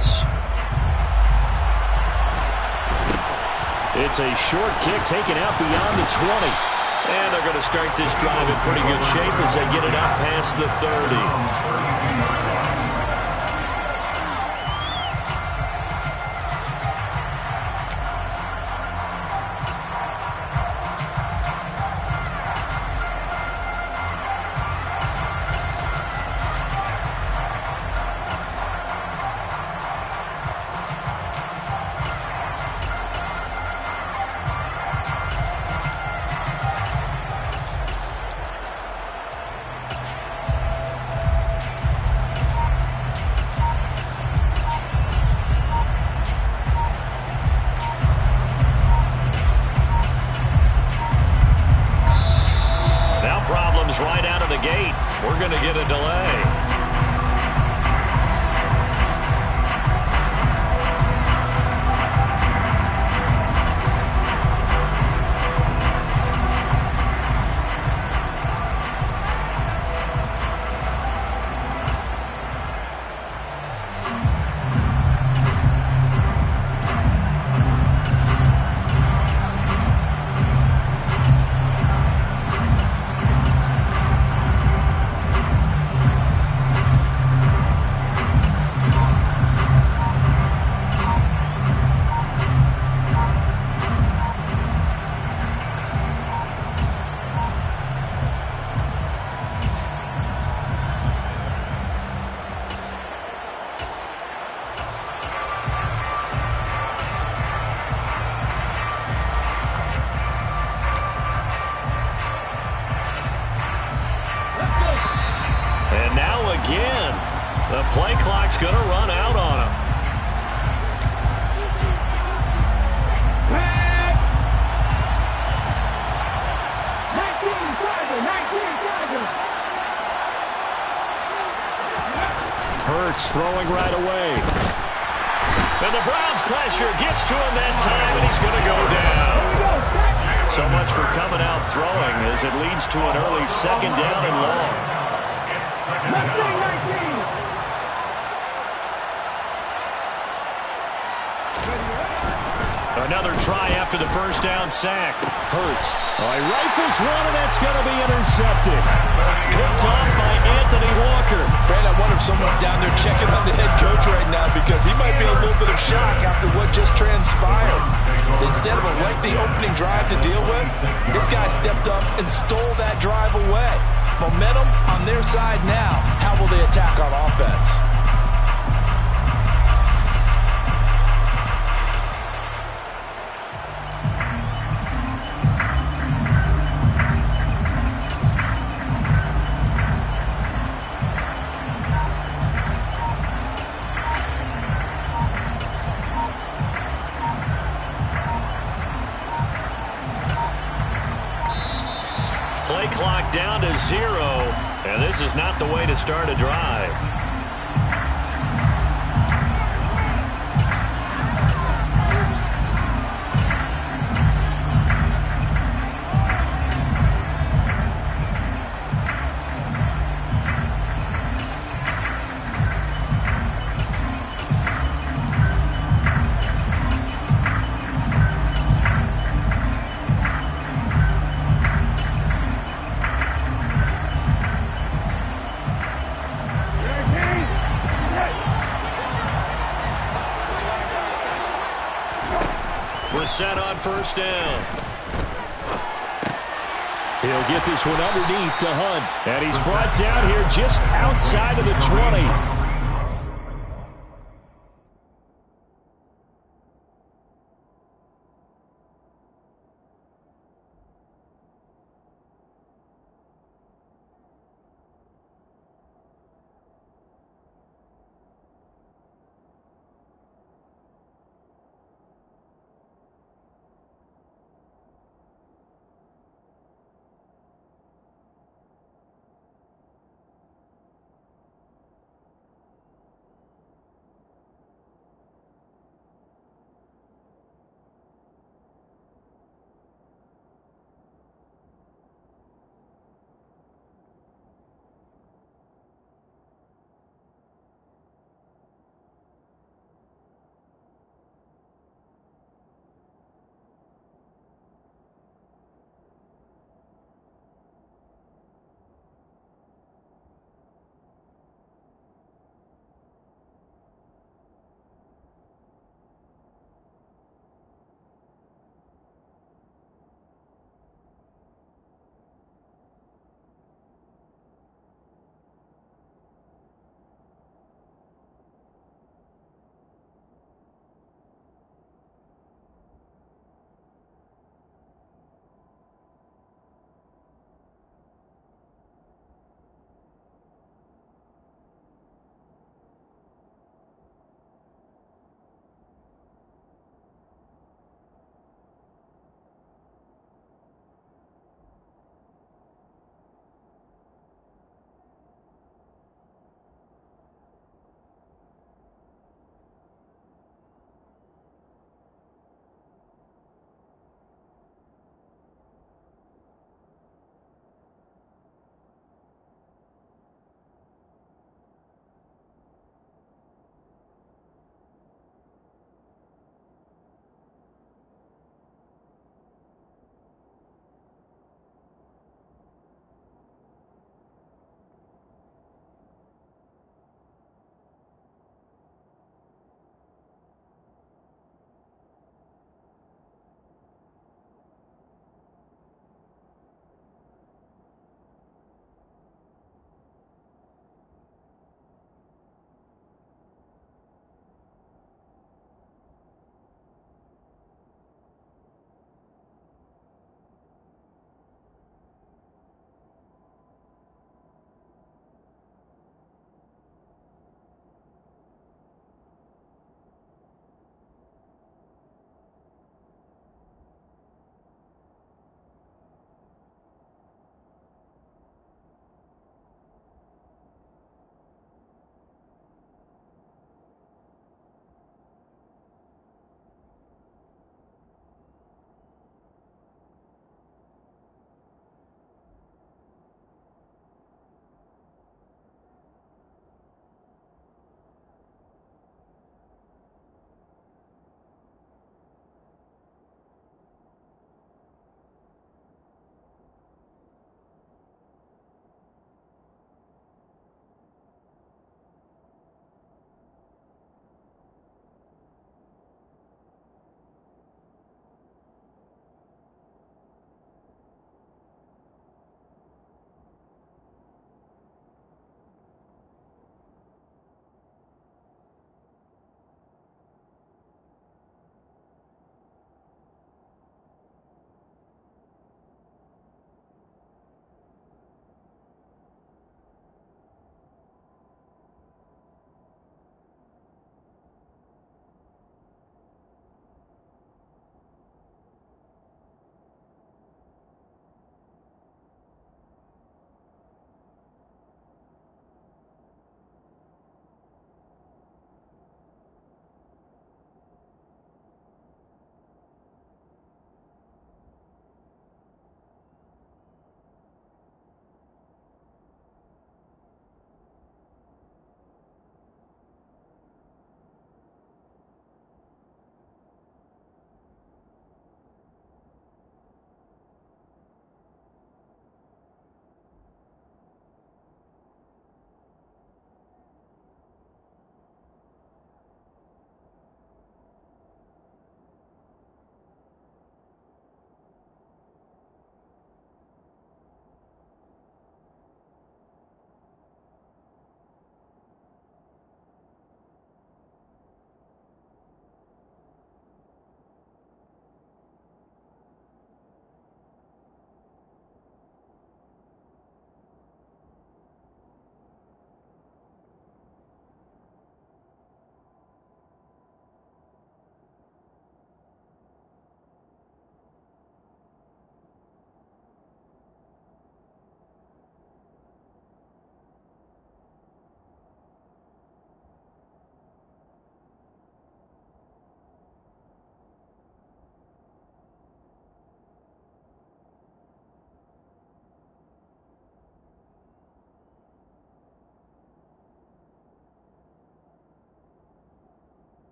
this. It's a short kick taken out beyond the 20. And they're going to start this drive in pretty good shape as they get it out past the 30. Right out of the gate. We're going to get a delay. And now again, the play clock's going to run out on him. Hurts throwing right away. And the Browns' pressure gets to him that time, and he's going to go down. So much for coming out throwing as it leads to an early second down and long. Another try after the first down sack. Hurts. He rifles one, and that's going to be intercepted. Picked off by Anthony Walker. Brad, I wonder if someone's down there checking on the head coach right now because he might be a little bit of shock after what just transpired. Instead of a lengthy opening drive to deal with, this guy stepped up and stole that drive away. Momentum on their side now. How will they attack on offense? Play clock down to 0, and this is not the way to start a drive. We're set on first down. He'll get this one underneath to Hunt. And he's brought down here just outside of the 20.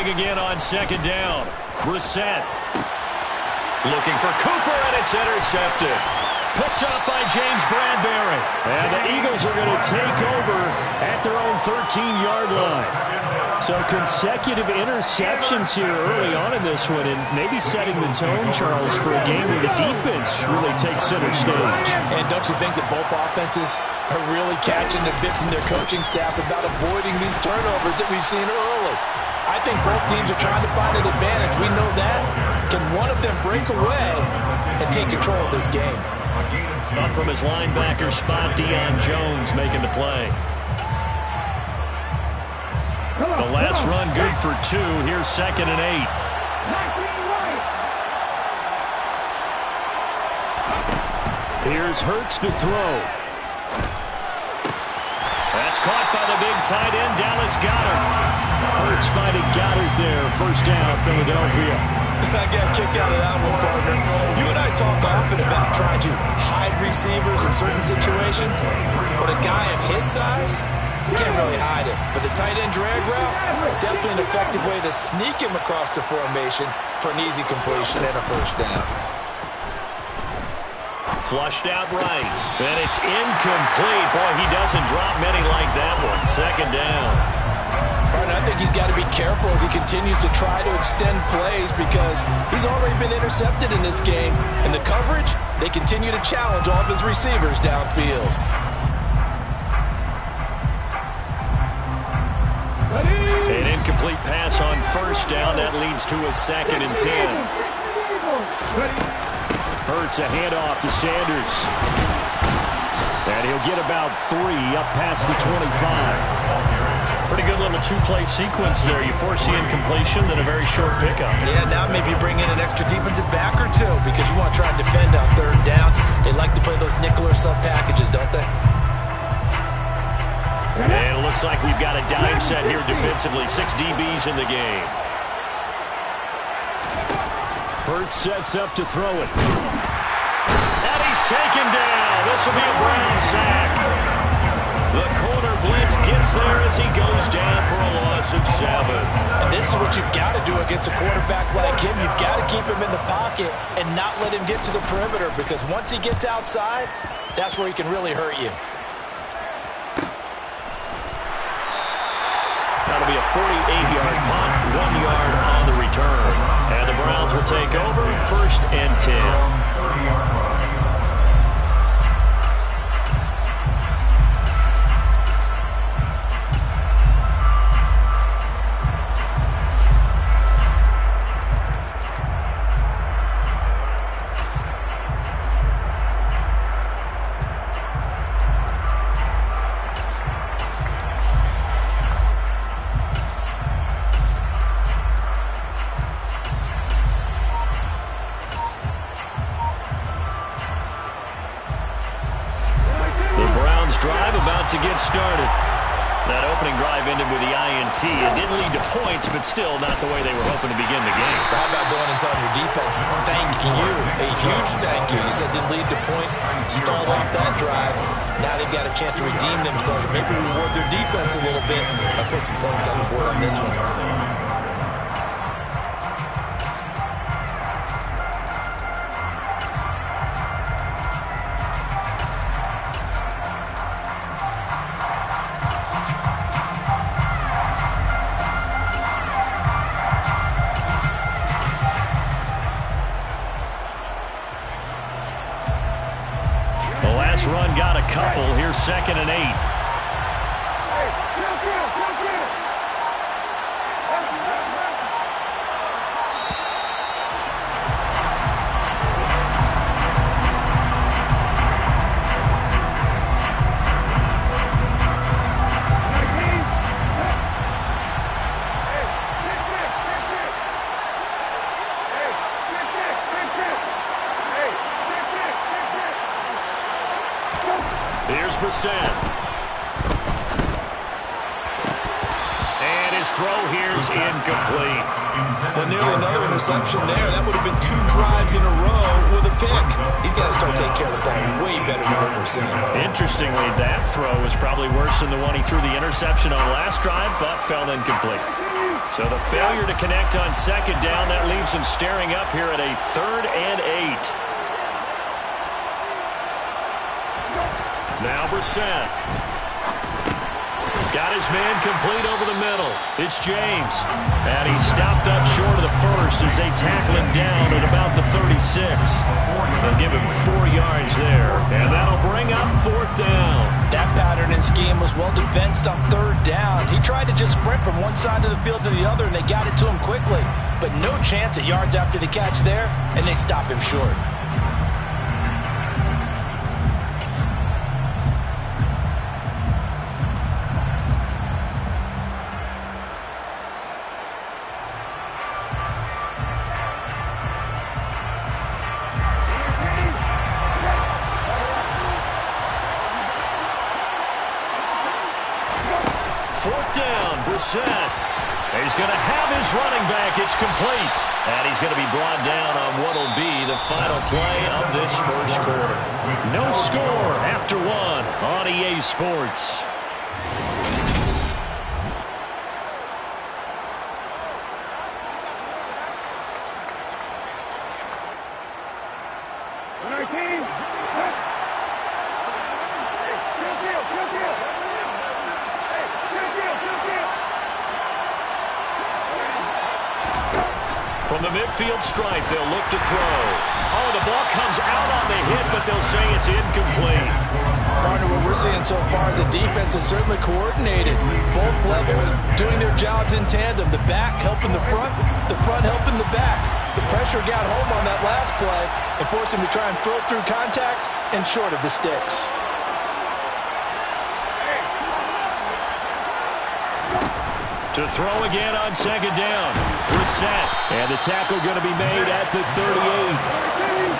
throwing again on second down. Brissett looking for Cooper, and it's intercepted. Picked up by James Bradbury. And the Eagles are going to take over at their own 13-yard line. So consecutive interceptions here early on in this one, and maybe setting the tone, Charles, for a game where the defense really takes center stage. And don't you think that both offenses are really catching the bit from their coaching staff about avoiding these turnovers that we've seen early? I think both teams are trying to find an advantage. We know that. Can one of them break away and take control of this game? Up from his linebacker spot, Deion Jones making the play. The last run good for 2. Here's 2nd and 8. Here's Hurts to throw. That's caught by the big tight end, Dallas Goedert. Hurts finding Goddard there. First down, Philadelphia. I got a kick out of that one, partner. You and I talk often about trying to hide receivers in certain situations, but a guy of his size, you can't really hide him. But the tight end drag route, definitely an effective way to sneak him across the formation for an easy completion and a first down. Flushed out right, and it's incomplete. Boy, he doesn't drop many like that one. Second down. I think he's got to be careful as he continues to try to extend plays because he's already been intercepted in this game. And the coverage, they continue to challenge all of his receivers downfield. An incomplete pass on first down. That leads to a 2nd and 10. Hurts a handoff to Sanders. And he'll get about 3 up past the 25. Pretty good little 2-play sequence there. You force the incompletion, then a very short pickup. Yeah, now maybe you bring in an extra defensive back or 2 because you want to try and defend on 3rd down. They like to play those nickel or sub packages, don't they? And it looks like we've got a dime set here defensively. 6 DBs in the game. Hurts sets up to throw it. And he's taken down. This will be a Brown sack. The corner blitz gets there as he goes down for a loss of 7. And this is what you've got to do against a quarterback like him. You've got to keep him in the pocket and not let him get to the perimeter because once he gets outside, that's where he can really hurt you. That'll be a 48-yard punt, 1 yard on the return. And the Browns will take over 1st and 10. To get started. That opening drive ended with the INT. It didn't lead to points, but still not the way they were hoping to begin the game. How about going and telling your defense, thank you, a huge thank you. You said it didn't lead to points, stalled off that drive. Now they've got a chance to redeem themselves, maybe reward their defense a little bit and put some points on the board on this one. Run got a couple. Here's 2nd and 8. Here's Brissett. And his throw here's incomplete. Well, nearly another interception there. That would have been 2 drives in a row with a pick. He's got to start taking care of the ball way better than what we're seeing. Interestingly, that throw was probably worse than the one he threw the interception on last drive, but fell incomplete. So the failure to connect on second down, that leaves him staring up here at a 3rd and 8. Now Brissett. Got his man complete over the middle. It's James. And he stopped up short of the first as they tackle him down at about the 36. They'll give him 4 yards there. And that'll bring up 4th down. That pattern and scheme was well defensed on 3rd down. He tried to just sprint from one side of the field to the other, and they got it to him quickly. But no chance at yards after the catch there, and they stop him short. He's going to have his running back. It's complete. And he's going to be brought down on what will be the final play of this first quarter. No score after 1 on EA Sports. From the midfield stripe, they'll look to throw. Oh, the ball comes out on the hit, but they'll say it's incomplete. Partner, what we're seeing so far is the defense is certainly coordinated. Both levels doing their jobs in tandem. The back helping the front helping the back. The pressure got home on that last play and forced him to try and throw through contact and short of the sticks. To throw again on second down. Brissett. And the tackle going to be made at the 38.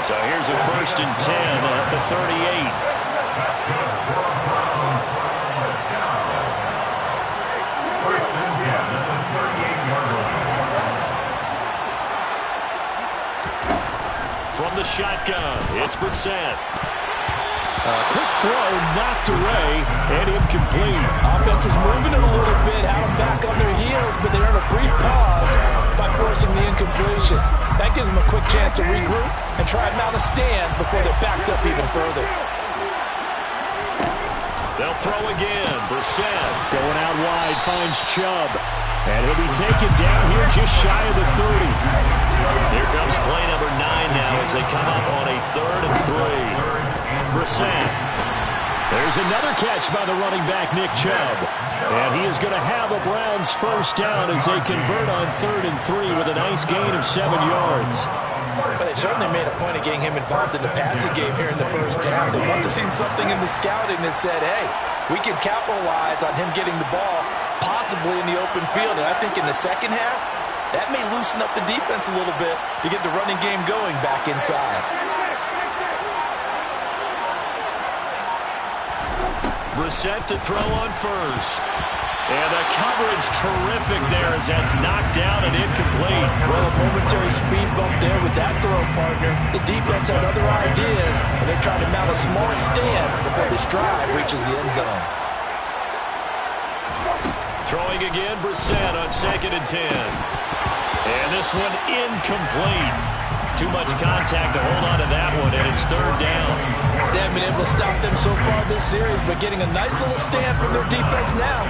So here's a 1st and 10 at the 38. From the shotgun, it's Brissett. Quick throw, knocked away, and incomplete. Offense was moving it a little bit, had them back on their heels, but they earned a brief pause by forcing the incompletion. That gives them a quick chance to regroup and try and mount a stand before they're backed up even further. They'll throw again. Brissett going out wide, finds Chubb. And he'll be taken down here just shy of the 30. Here comes play number 9 now as they come up on a 3rd and 3. Brissett. There's another catch by the running back, Nick Chubb. And he is going to have a Browns first down as they convert on 3rd and 3 with a nice gain of 7 yards. But they certainly made a point of getting him involved in the passing game here in the first half. They must have seen something in the scouting that said, hey, we can capitalize on him getting the ball possibly in the open field. And I think in the second half, that may loosen up the defense a little bit to get the running game going back inside. Brissett to throw on first. And the coverage terrific there as that's knocked down and incomplete. Well, a momentary speed bump there with that throw, partner. The defense had other ideas, and they're trying to mount a small stand before this drive reaches the end zone. Throwing again, Brissett on 2nd and 10. And this one incomplete. Too much contact to hold on to that one, and it's 3rd down. They haven't been able to stop them so far this series, but getting a nice little stand from their defense now.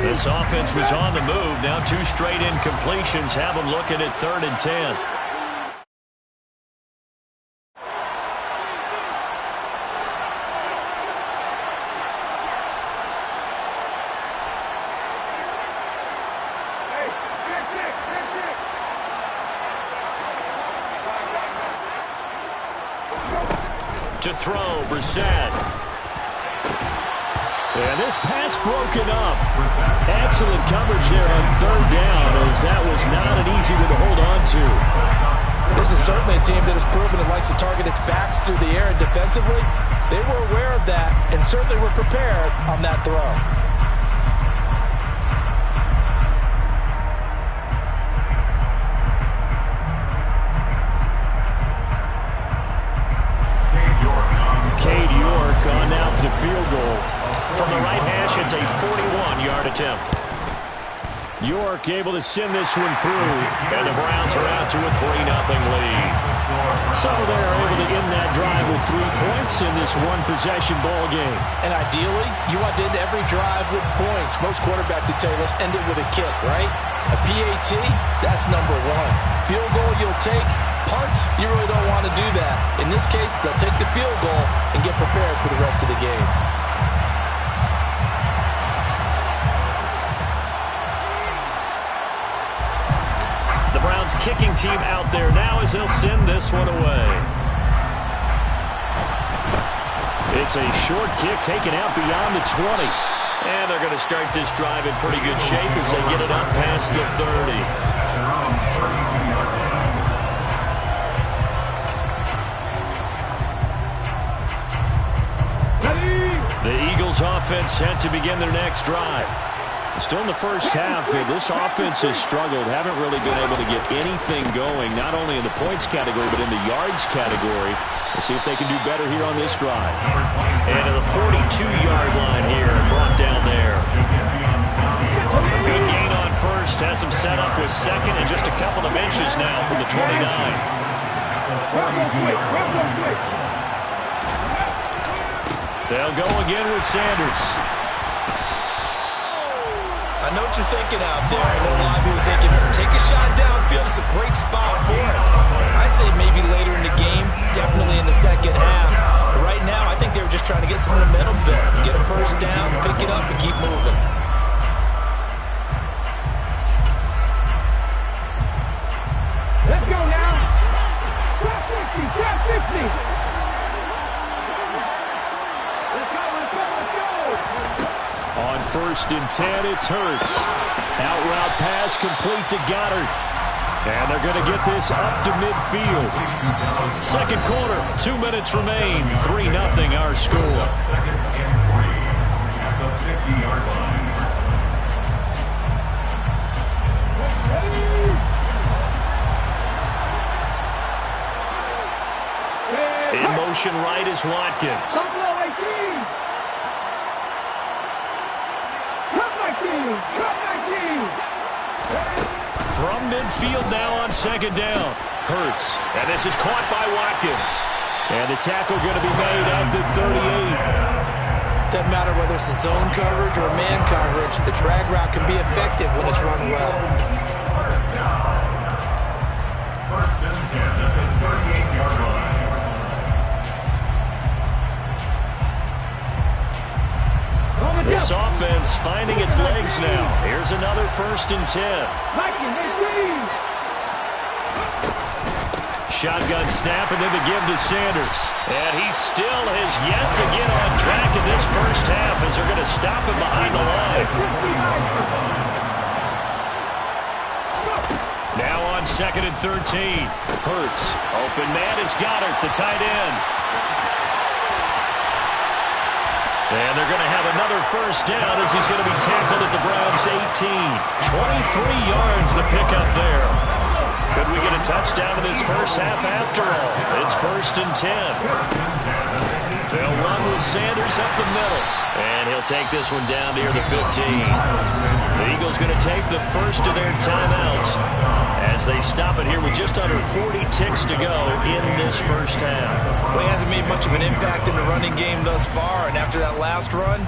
This offense was on the move. Now 2 straight incompletions have them looking at 3rd and 10. To throw, Brissett. And this pass broken up. Excellent coverage there on 3rd down, as that was not an easy one to hold on to. This is certainly a team that has proven it likes to target its backs through the air and defensively. They were aware of that and certainly were prepared on that throw. off the field goal. From the right hash, it's a 41-yard attempt. York able to send this one through, and the Browns are out to a 3-0 lead. So they're able to end that drive with 3 points in this one-possession ball game. And ideally, you want to end every drive with points. Most quarterbacks would tell you, let's end it with a kick, right? A PAT, that's number 1. Field goal you'll take. Punts, you really don't want to do that. In this case, they'll take the field goal and get prepared for the rest of the game. The Browns kicking team out there now as they'll send this one away. It's a short kick taken out beyond the 20. And they're going to start this drive in pretty good shape as they get it up past the 30. The Eagles offense set to begin their next drive. Still in the first half, but this offense has struggled. Haven't really been able to get anything going, not only in the points category, but in the yards category. We'll see if they can do better here on this drive. And to the 42-yard line here, brought down there. A good gain on first, has them set up with second and just a couple of inches now from the 29. They'll go again with Sanders. I know what you're thinking out there. I know a lot of people are thinking, take a shot downfield. It's a great spot for it. I'd say maybe later in the game, definitely in the second half. But right now, I think they were just trying to get some momentum built. Get a first down, pick it up, and keep moving. Let's go now. Drop 50, drop 50. On 1st and 10, it's Hurts. Out route pass complete to Goddard. And they're going to get this up to midfield. Second quarter, 2 minutes remain. 3-0 our score. In motion right is Watkins. From midfield now on second down. Hurts. And this is caught by Watkins. And the tackle going to be made at the 38. Doesn't matter whether it's a zone coverage or man coverage. The drag route can be effective when it's run well. First and 10 at the 38-yard line. This offense finding its legs now. Here's another 1st and 10. Shotgun snap and then the give to Sanders. And he still has yet to get on track in this first half as they're going to stop him behind the line. Now on 2nd and 13. Hurts. Open man is Goddard, the tight end. And they're going to have another first down as he's going to be tackled at the Browns' 18. 23 yards the pickup there. Could we get a touchdown in this first half after all? It's 1st and 10. They'll run with Sanders up the middle. And he'll take this one down near the 15. The Eagles going to take the first of their timeouts as they stop it here with just under 40 ticks to go in this first half. Well, he hasn't made much of an impact in the running game thus far, and after that last run,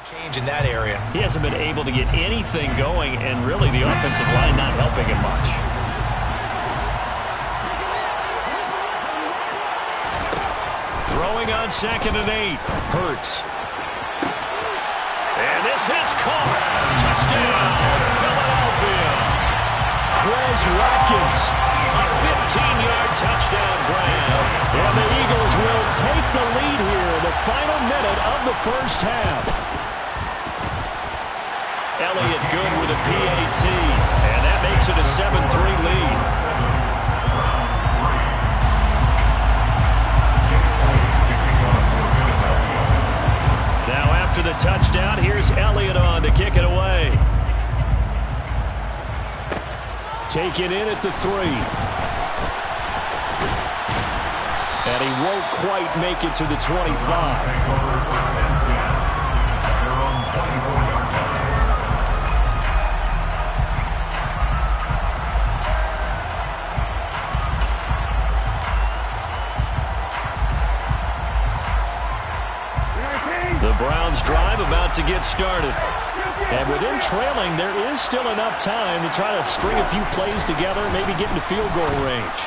Change in that area. He hasn't been able to get anything going, and really the offensive line not helping him much. Throwing on 2nd and 8. Hurts. And this is caught. Touchdown, Philadelphia. Quez Watkins. A 15-yard touchdown grab. And the Eagles will take the lead here in the final minute of the first half. Elliott good with a PAT. And that makes it a 7-3 lead. Now after the touchdown, here's Elliott on to kick it away. Taken in at the 3. And he won't quite make it to the 25. The Browns drive about to get started. And with them trailing, there is still enough time to try to string a few plays together, maybe get into field goal range.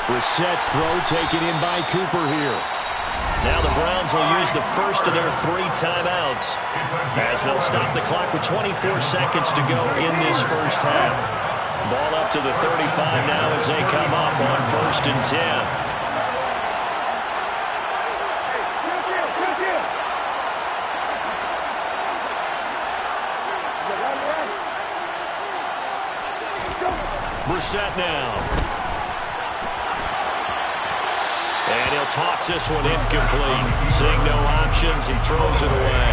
Brissett's throw taken in by Cooper here. Now the Browns will use the first of their 3 timeouts as they'll stop the clock with 24 seconds to go in this first half. Ball up to the 35 now as they come up on 1st and 10. Brissett now. And he'll toss this one incomplete. Seeing no options, he throws it away.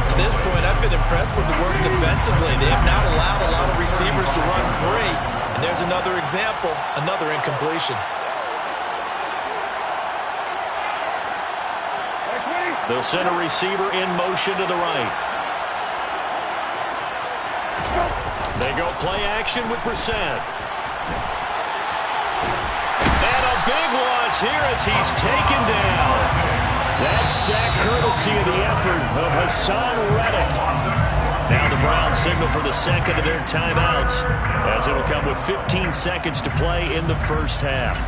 To this point, I've been impressed with the work defensively. They have not allowed a lot of receivers to run free. And there's another example, another incompletion. They'll send a receiver in motion to the right. They go play action with Brissett. And a big loss here as he's taken down. That sack courtesy of the effort of Hassan Reddick. Now the Browns signal for the second of their timeouts as it'll come with 15 seconds to play in the first half.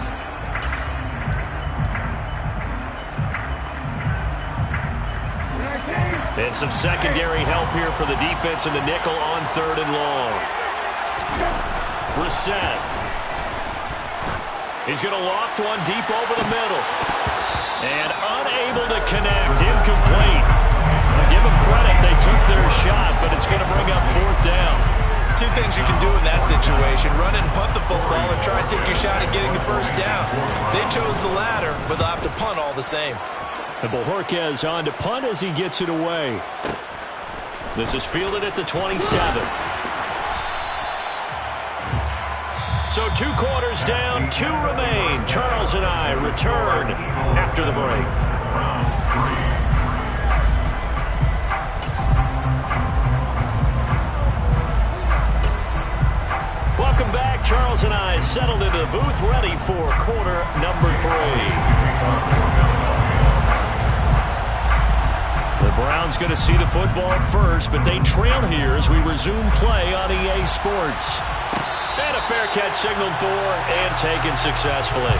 And some secondary help here for the defense in the nickel on 3rd and long. Brissett. He's going to loft one deep over the middle. And unable to connect. Incomplete. Give them credit. They took their shot, but it's going to bring up 4th down. 2 things you can do in that situation. Run and punt the football or try and take your shot at getting the first down. They chose the latter, but they'll have to punt all the same. And Bojorquez on to punt as he gets it away. This is fielded at the 27. So 2 quarters down, 2 remain. Charles and I return after the break. Welcome back. Charles and I settled into the booth ready for quarter number 3. The Browns going to see the football first, but they trail here as we resume play on EA Sports. And a fair catch signaled for and taken successfully.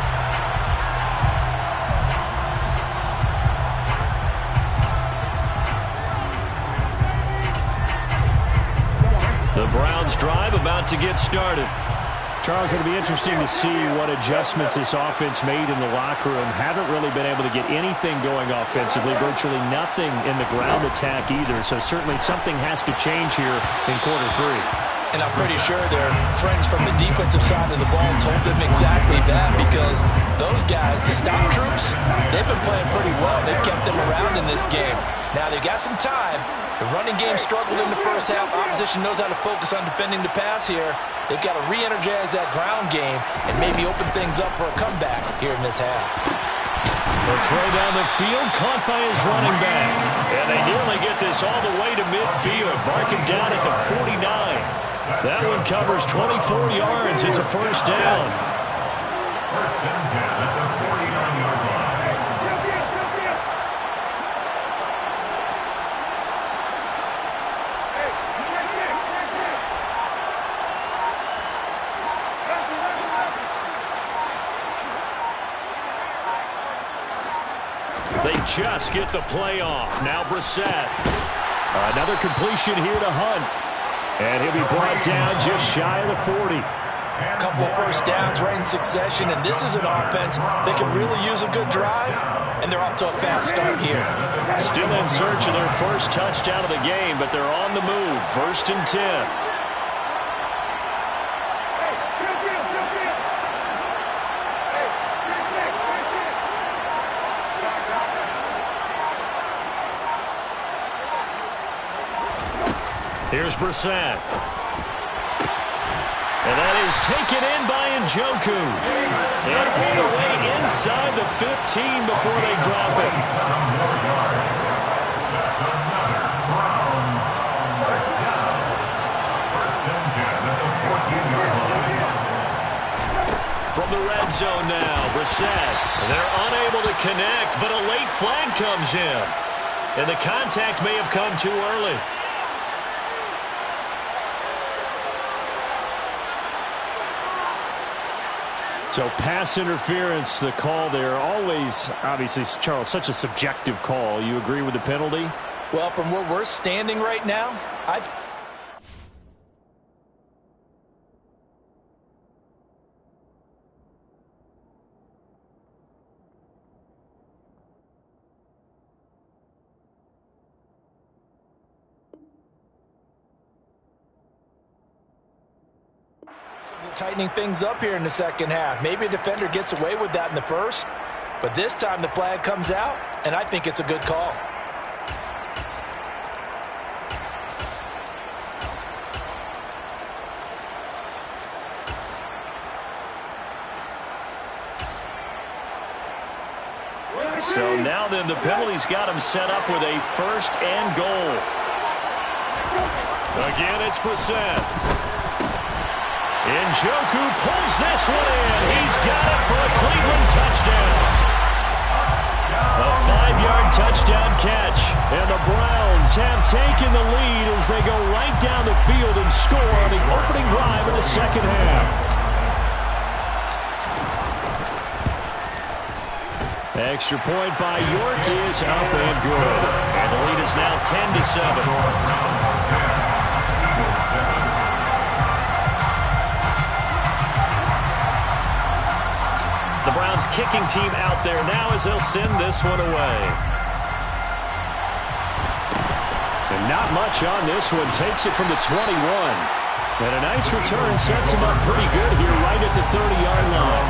The Browns drive about to get started. Charles, it'll be interesting to see what adjustments this offense made in the locker room. Haven't really been able to get anything going offensively, virtually nothing in the ground attack either. So certainly something has to change here in quarter 3. And I'm pretty sure their friends from the defensive side of the ball told them exactly that, because those guys, the stop troops, they've been playing pretty well. They've kept them around in this game. Now they've got some time. The running game struggled in the first half. Opposition knows how to focus on defending the pass here. They've got to re-energize that ground game and maybe open things up for a comeback here in this half. The throw down the field, caught by his running back. And they nearly get this all the way to midfield. Barking down at the 49. That one covers 24 yards. It's a first down. First and 10 at the 49-yard line. They just get the play off. Now Brissett. Another completion here to Hunt. And he'll be brought down just shy of the 40. A couple of first downs right in succession, and this is an offense that can really use a good drive, and they're off to a fast start here. Still in search of their first touchdown of the game, but they're on the move. 1st and 10. Here's Brissett. And that is taken in by Njoku. And all the way inside the 15 before they drop it. From the red zone now, Brissett. They're unable to connect, but a late flag comes in. And the contact may have come too early. So pass interference, the call there. Always, obviously, Charles, such a subjective call. You agree with the penalty? Well, from where we're standing right now, tightening things up here in the second half. Maybe a defender gets away with that in the first, but this time the flag comes out, and I think it's a good call. So now then the penalty's got him set up with a 1st and goal. Again, it's Brissett. Njoku pulls this one in. He's got it for a Cleveland touchdown. A 5-yard touchdown catch. And the Browns have taken the lead as they go right down the field and score on the opening drive in the second half. Extra point by York is up and good. And the lead is now 10-7. The Browns kicking team out there now as they'll send this one away. And not much on this one. Takes it from the 21. And a nice return sets him up pretty good here right at the 30-yard line.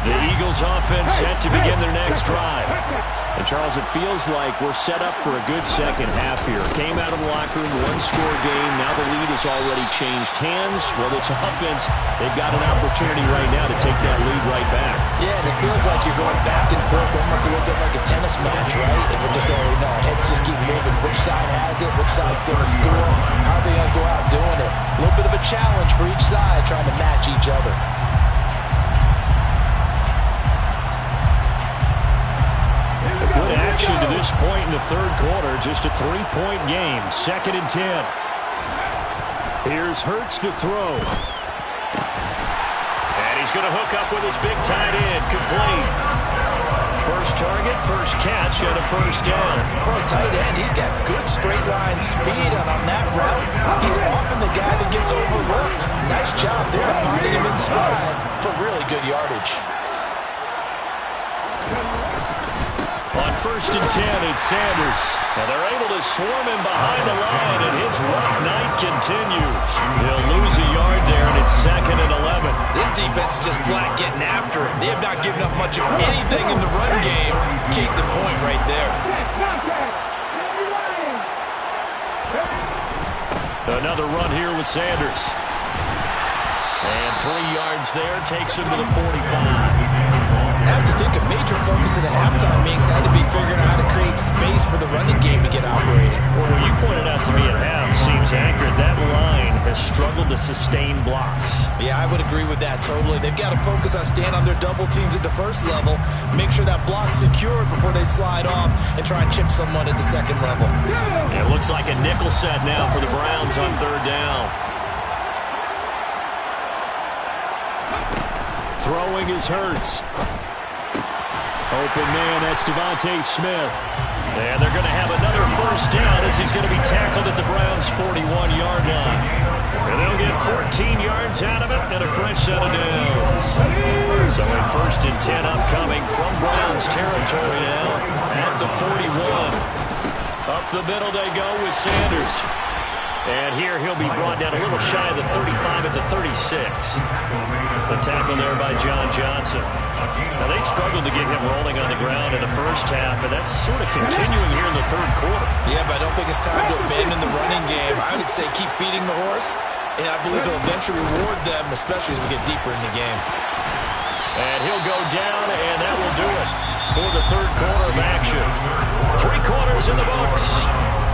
The Eagles offense set to begin their next drive. And, Charles, it feels like we're set up for a good second half here. Came out of the locker room, one-score game. Now the lead has already changed hands. Well, this offense, they've got an opportunity right now to take that lead right back. Yeah, and it feels like you're going back and forth almost a little bit like a tennis match, right? And we're just already know, heads just keep moving. Which side has it? Which side's going to score? How are they going to go out doing it? A little bit of a challenge for each side trying to match each other. Good action to this point in the third quarter. Just a 3-point game. 2nd and 10. Here's Hurts to throw. And he's going to hook up with his big tight end. Complete. First target, first catch, and a first down. For a tight end, he's got good straight line speed, and on that route, he's often the guy that gets overlooked. Nice job there finding him in stride for really good yardage. On 1st and 10, it's Sanders. And they're able to swarm him behind the line, and his rough night continues. He'll lose a yard there, and it's 2nd and 11. This defense is just flat getting after it. They have not given up much of anything in the run game. Case in point right there. Another run here with Sanders. And 3 yards there takes him to the 45. I have to think a major focus in the halftime meetings had to be figuring out how to create space for the running game to get operating. Well, what you pointed out to me at half seems accurate. That line has struggled to sustain blocks. Yeah, I would agree with that totally. They've got to focus on staying on their double teams at the first level, make sure that block's secured before they slide off, and try and chip someone at the second level. It looks like a nickel set now for the Browns on 3rd down. Throwing is Hurts. Open man, that's Devontae Smith. And they're going to have another first down as he's going to be tackled at the Browns' 41-yard line. And they'll get 14 yards out of it and a fresh set of downs. So a 1st and 10 upcoming from Browns territory now at the 41. Up the middle they go with Sanders. And here he'll be brought down a little shy of the 35 at the 36. The tackle there by John Johnson. Now they struggled to get him rolling on the ground in the first half, and that's sort of continuing here in the third quarter. Yeah, but I don't think it's time to abandon the running game. I would say keep feeding the horse, and I believe he'll eventually reward them, especially as we get deeper in the game. And he'll go down, and that will do it for the third quarter of action. 3 quarters in the books.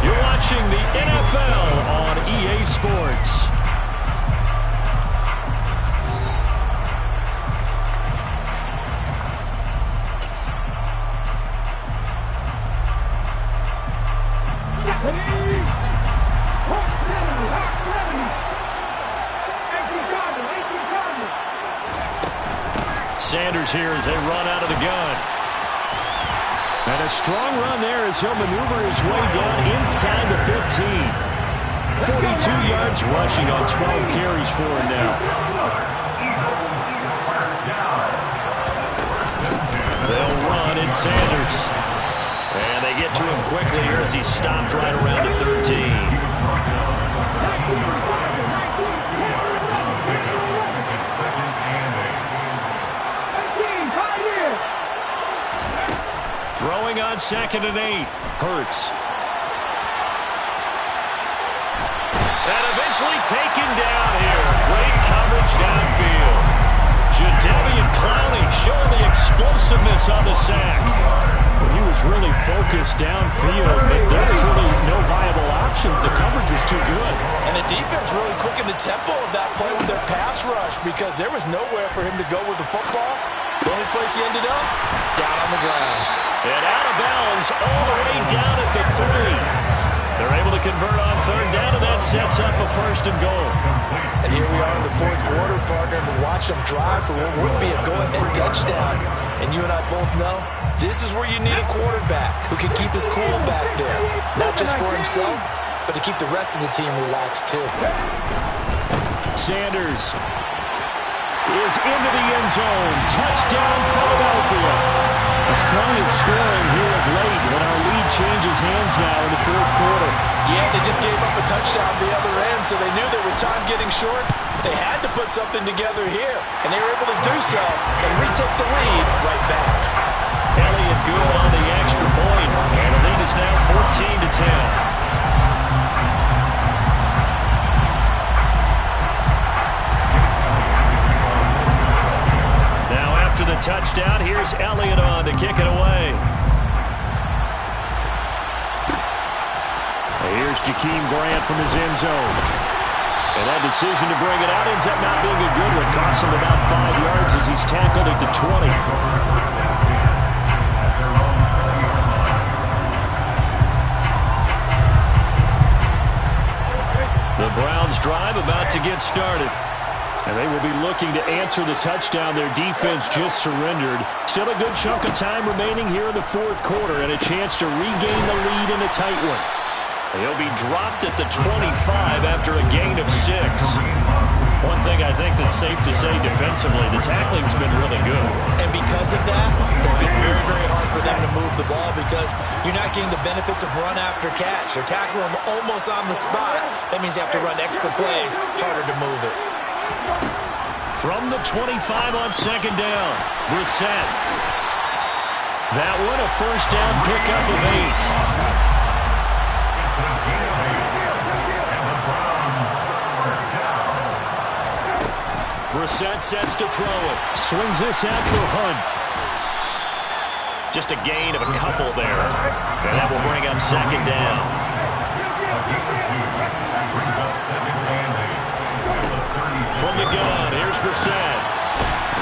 You're watching the NFL on EA Sports. Sanders here as they run out of the gun. And a strong run there as he'll maneuver his way down inside the 15. 42 yards rushing on 12 carries for him now. They'll run in Sanders. And they get to him quickly here as he stopped right around the 13. Throwing on 2nd and 8. Hurts. And eventually taken down here. Great coverage downfield. Jadeveon Clowney showing the explosiveness on the sack. Well, he was really focused downfield, but there was really no viable options. The coverage was too good. And the defense really quickened the tempo of that play with their pass rush because there was nowhere for him to go with the football. The only place he ended up, down on the ground. And out of bounds all the way down at the 3. They're able to convert on 3rd down, and that sets up a 1st and goal. And here we are in the 4th quarter, partner, to watch them drive for what would be a go-ahead touchdown. And you and I both know this is where you need a quarterback who can keep his cool back there. Not just for himself, but to keep the rest of the team relaxed too. Sanders is into the end zone. Touchdown, Philadelphia. Plenty of scoring here of late when our lead changes hands now in the 4th quarter. Yeah, they just gave up a touchdown the other end, so they knew there was time getting short. They had to put something together here, and they were able to do so and retake the lead right back. Elliott good on the extra point, and the lead is now 14-10. After the touchdown, here's Elliott on to kick it away. Here's Jakeem Grant from his end zone. And that decision to bring it out ends up not being a good one. Costs him about 5 yards as he's tackled at the 20. The Browns drive about to get started. And they will be looking to answer the touchdown their defense just surrendered. Still a good chunk of time remaining here in the 4th quarter and a chance to regain the lead in a tight one. He'll be dropped at the 25 after a gain of 6. One thing I think that's safe to say defensively, the tackling's been really good. And because of that, it's been very, very hard for them to move the ball because you're not getting the benefits of run after catch. They're tackling them almost on the spot. That means you have to run extra plays, harder to move it. From the 25 on 2nd down, Brissett. That one a 1st down pickup of 8. Brissett sets to throw it. Swings this out for Hunt. Just a gain of a couple there. And that will bring up 2nd down. From the gun, here's Brissett.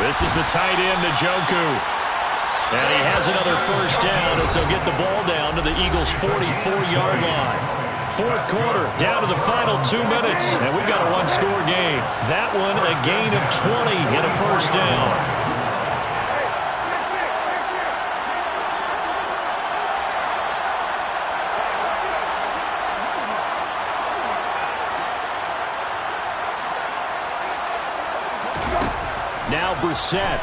This is the tight end, Njoku. And he has another 1st down as they'll get the ball down to the Eagles' 44-yard line. fourth quarter, down to the final 2 minutes, and we've got a one-score game. That one a gain of 20 and a first down. Now Brissett.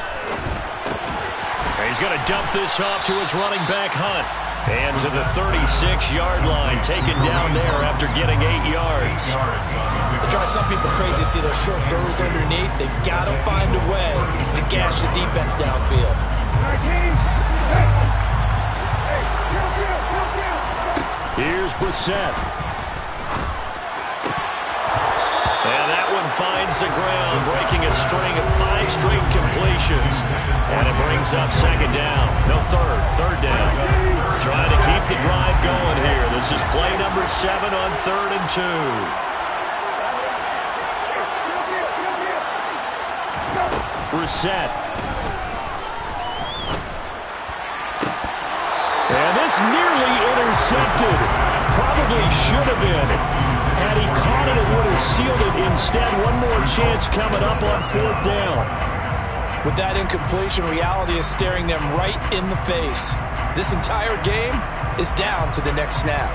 He's going to dump this off to his running back, Hunt. And to the 36-yard line, taken down there after getting 8 yards. They drive some people crazy to see those short throws underneath. They've got to find a way to gash the defense downfield. Here's Brissett. And that one finds the ground, breaking a string of 5 straight completions. And it brings up second down. No, third down. Trying to keep the drive going here. This is play number 7 on 3rd and 2. Brissett. And this nearly intercepted. Probably should have been. Had he caught it, it would have sealed it. Instead, one more chance coming up on 4th down. With that incompletion, reality is staring them right in the face. This entire game is down to the next snap.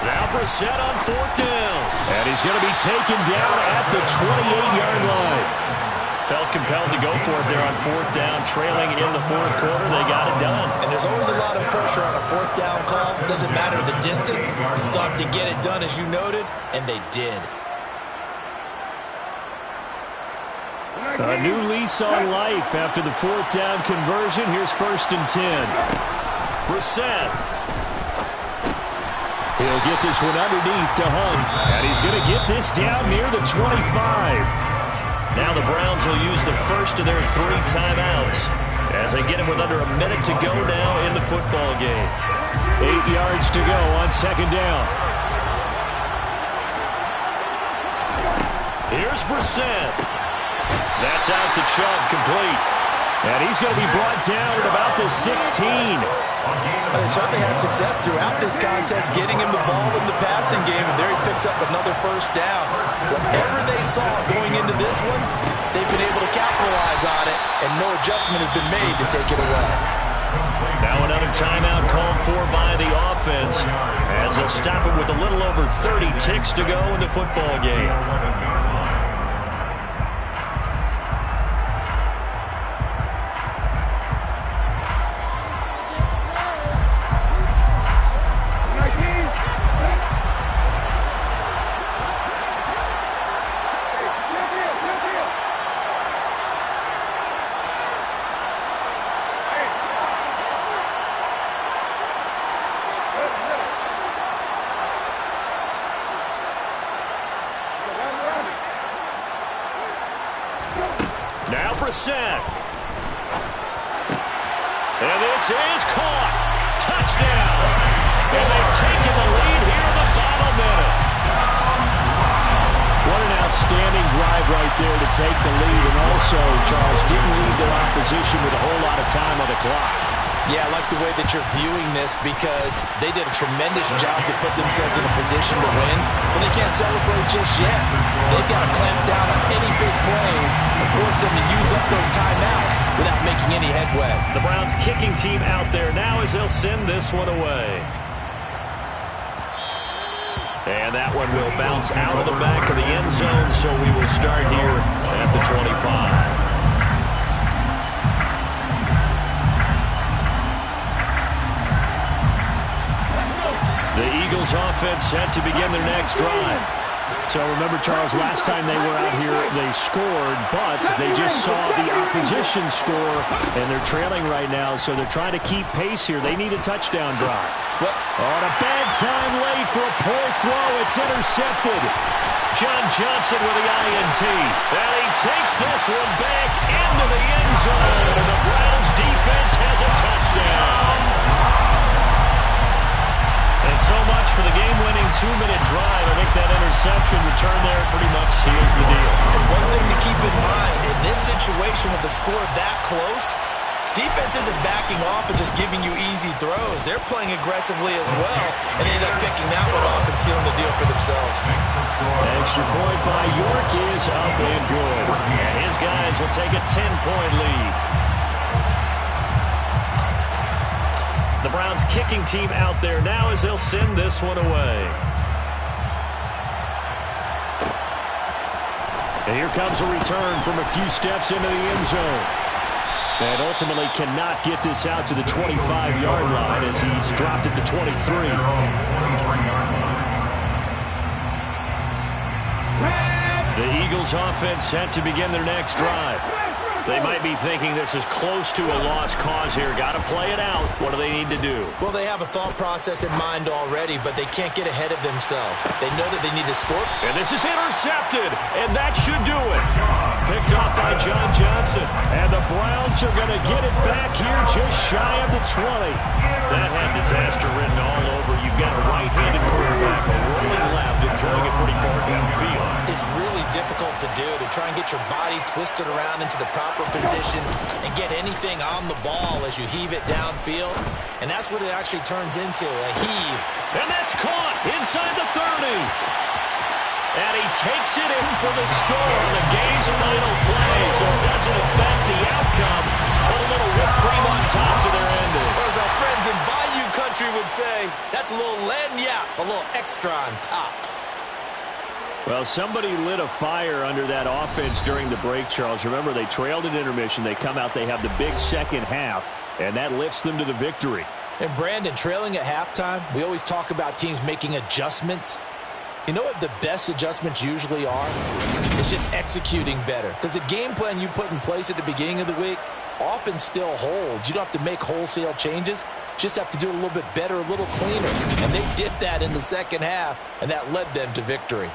Now Brissett on 4th down. And he's going to be taken down at the 28-yard line. Felt compelled to go for it there on 4th down, trailing in the 4th quarter. They got it done. And there's always a lot of pressure on a 4th down call. Doesn't matter the distance. You still have to get it done, as you noted, and they did. A new lease on life after the 4th down conversion. Here's 1st and 10. Brissett. He'll get this one underneath to Hunt. And he's going to get this down near the 25. Now the Browns will use the first of their 3 timeouts as they get him with under a minute to go now in the football game. 8 yards to go on 2nd down. Here's Brissett. That's out to Chubb, complete. And he's going to be brought down at about the 16. They certainly had success throughout this contest, getting him the ball in the passing game, and there he picks up another first down. Whatever they saw going into this one, they've been able to capitalize on it, and no adjustment has been made to take it away. Now another timeout called for by the offense, as they'll stop it with a little over 30 ticks to go in the football game. Now Brissett. And this is caught. Touchdown. And they've taken the lead here in the final minute. What an outstanding drive right there to take the lead. And also, Charles, didn't leave their opposition with a whole lot of time on the clock. Yeah, I like the way that you're viewing this because they did a tremendous job to put themselves in a position to win, but they can't celebrate just yet. They've got to clamp down on any big plays and force them to use up those timeouts without making any headway. The Browns kicking team out there now as they'll send this one away. And that one will bounce out of the back of the end zone, so we will start here at the 25. The Eagles offense set to begin their next drive. So remember, Charles, last time they were out here, they scored, but they just saw the opposition score, and they're trailing right now, so they're trying to keep pace here. They need a touchdown drive. On a bad time late for a poor throw. It's intercepted. John Johnson with the INT. And he takes this one back into the end zone, and the Browns defense has a touchdown. And so much for the game-winning 2-minute drive. I think that interception return there pretty much seals the deal. And one thing to keep in mind, in this situation with the score that close, defense isn't backing off and just giving you easy throws. They're playing aggressively as well, and they end up picking that one off and sealing the deal for themselves. Extra point by York is up and good. And his guys will take a 10-point lead. The Browns kicking team out there now as they'll send this one away. And here comes a return from a few steps into the end zone. And ultimately cannot get this out to the 25-yard line as he's dropped it to 23. The Eagles offense set to begin their next drive. They might be thinking this is close to a lost cause here. Got to play it out. What do they need to do? Well, they have a thought process in mind already, but they can't get ahead of themselves. They know that they need to score. And this is intercepted, and that should do it. Picked off by John Johnson. And the Browns are going to get it back here just shy of the 20. That had disaster written all over. You've got a right-handed quarterback, a rolling left, and throwing it pretty far downfield. It's really difficult to do, to try and get your body twisted around into the proper position and get anything on the ball as you heave it downfield. And that's what it actually turns into, a heave. And that's caught inside the 30. And he takes it in for the score on the game's final play. So it doesn't affect the outcome, but a little whipped cream on top to their ending. Or as our friends in Bayou Country would say, that's a little lagniappe, a little extra on top. Well, somebody lit a fire under that offense during the break, Charles. Remember, they trailed at intermission. They come out, they have the big second half, and that lifts them to the victory. And Brandon, trailing at halftime, we always talk about teams making adjustments. You know what the best adjustments usually are? It's just executing better. Because the game plan you put in place at the beginning of the week often still holds. You don't have to make wholesale changes. Just have to do it a little bit better, a little cleaner. And they did that in the second half, and that led them to victory.